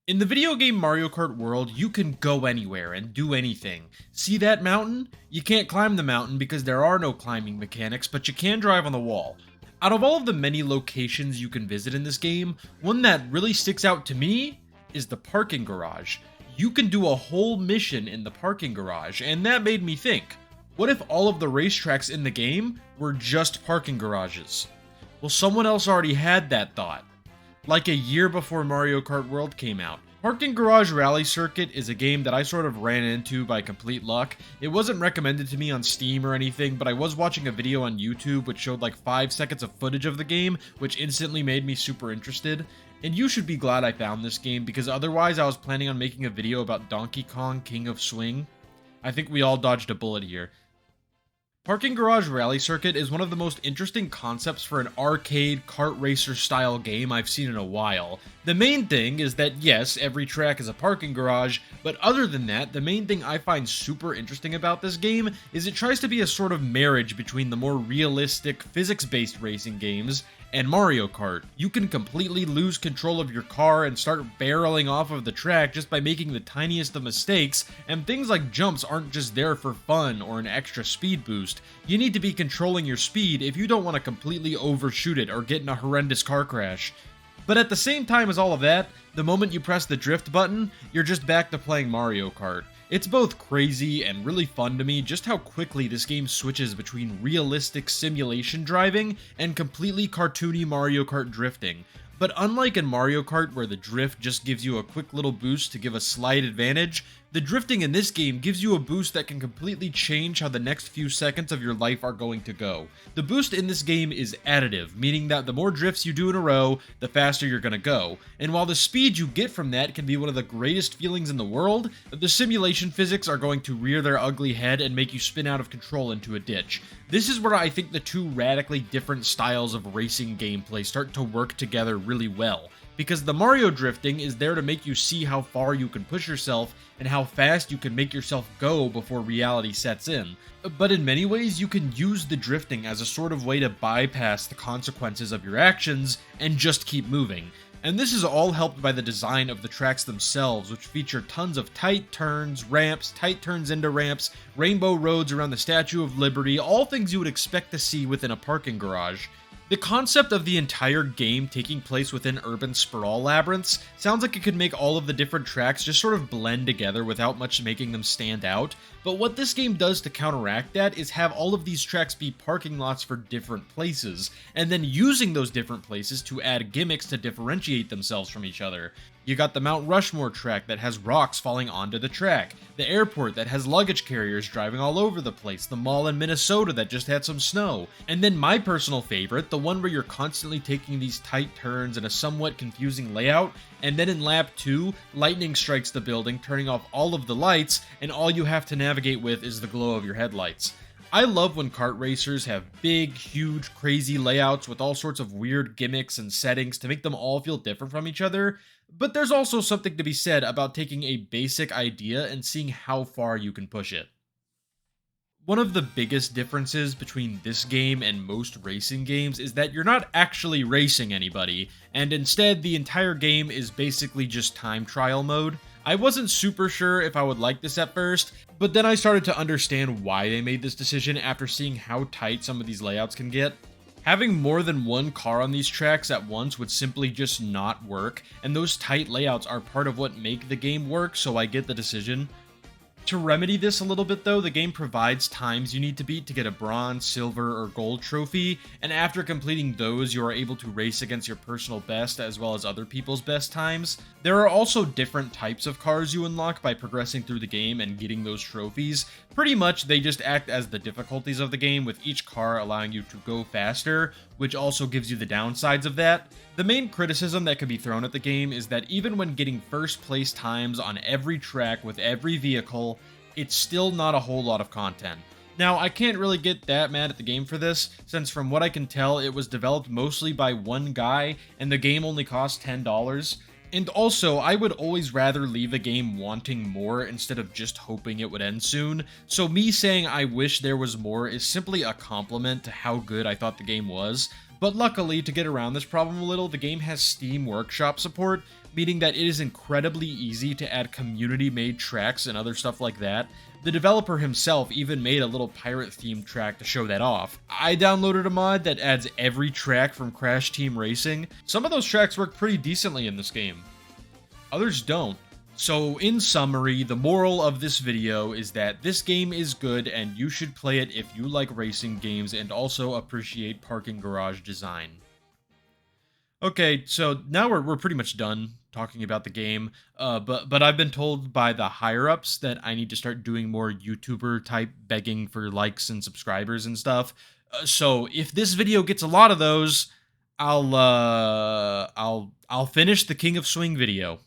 In the video game Mario Kart world, you can go anywhere and do anything. See that mountain? You can't climb the mountain because there are no climbing mechanics, but you can drive on the wall. Out of all of the many locations you can visit in this game, one that really sticks out to me is the parking garage. You can do a whole mission in the parking garage, and that made me think, what if all of the racetracks in the game were just parking garages? Well, someone else already had that thought. Like a year before Mario Kart World came out. Parking Garage Rally Circuit is a game that I sort of ran into by complete luck. It wasn't recommended to me on Steam or anything, but I was watching a video on YouTube which showed like 5 seconds of footage of the game, which instantly made me super interested. And you should be glad I found this game, because otherwise I was planning on making a video about Donkey Kong King of Swing. I think we all dodged a bullet here. Parking Garage Rally Circuit is one of the most interesting concepts for an arcade kart racer style game I've seen in a while. The main thing is that yes, every track is a parking garage, but other than that, the main thing I find super interesting about this game is it tries to be a sort of marriage between the more realistic physics-based racing games and Mario Kart. You can completely lose control of your car and start barreling off of the track just by making the tiniest of mistakes, and things like jumps aren't just there for fun or an extra speed boost. You need to be controlling your speed if you don't want to completely overshoot it or get in a horrendous car crash. But at the same time as all of that, the moment you press the drift button, you're just back to playing Mario Kart. It's both crazy and really fun to me just how quickly this game switches between realistic simulation driving and completely cartoony Mario Kart drifting. But unlike in Mario Kart where the drift just gives you a quick little boost to give a slight advantage, the drifting in this game gives you a boost that can completely change how the next few seconds of your life are going to go. The boost in this game is additive, meaning that the more drifts you do in a row, the faster you're going to go. And while the speed you get from that can be one of the greatest feelings in the world, the simulation physics are going to rear their ugly head and make you spin out of control into a ditch. This is where I think the two radically different styles of racing gameplay start to work together really well. Because the Mario drifting is there to make you see how far you can push yourself and how fast you can make yourself go before reality sets in. But in many ways, you can use the drifting as a sort of way to bypass the consequences of your actions and just keep moving. And this is all helped by the design of the tracks themselves, which feature tons of tight turns, ramps, tight turns into ramps, rainbow roads around the Statue of Liberty, all things you would expect to see within a parking garage. The concept of the entire game taking place within urban sprawl labyrinths sounds like it could make all of the different tracks just sort of blend together without much making them stand out, but what this game does to counteract that is have all of these tracks be parking lots for different places, and then using those different places to add gimmicks to differentiate themselves from each other. You got the Mount Rushmore track that has rocks falling onto the track, the airport that has luggage carriers driving all over the place, the mall in Minnesota that just had some snow, and then my personal favorite, the one where you're constantly taking these tight turns in a somewhat confusing layout, and then in lap 2, lightning strikes the building, turning off all of the lights, and all you have to navigate with is the glow of your headlights. I love when kart racers have big, huge, crazy layouts with all sorts of weird gimmicks and settings to make them all feel different from each other, but there's also something to be said about taking a basic idea and seeing how far you can push it. One of the biggest differences between this game and most racing games is that you're not actually racing anybody, and instead the entire game is basically just time trial mode. I wasn't super sure if I would like this at first, but then I started to understand why they made this decision after seeing how tight some of these layouts can get. Having more than one car on these tracks at once would simply just not work, and those tight layouts are part of what make the game work, so I get the decision. To remedy this a little bit though, the game provides times you need to beat to get a bronze, silver, or gold trophy, and after completing those you are able to race against your personal best as well as other people's best times. There are also different types of cars you unlock by progressing through the game and getting those trophies. Pretty much they just act as the difficulties of the game, with each car allowing you to go faster, which also gives you the downsides of that. The main criticism that can be thrown at the game is that even when getting first place times on every track with every vehicle, it's still not a whole lot of content. Now, I can't really get that mad at the game for this, since from what I can tell, it was developed mostly by one guy, and the game only cost $10. And also, I would always rather leave a game wanting more instead of just hoping it would end soon, so me saying I wish there was more is simply a compliment to how good I thought the game was. But luckily, to get around this problem a little, the game has Steam Workshop support, meaning that it is incredibly easy to add community-made tracks and other stuff like that. The developer himself even made a little pirate-themed track to show that off. I downloaded a mod that adds every track from Crash Team Racing. Some of those tracks work pretty decently in this game. Others don't. So, in summary, the moral of this video is that this game is good and you should play it if you like racing games and also appreciate parking garage design. Okay, so now we're pretty much done talking about the game, but I've been told by the higher-ups that I need to start doing more YouTuber-type begging for likes and subscribers and stuff. So if this video gets a lot of those, I'll finish the King of Swing video.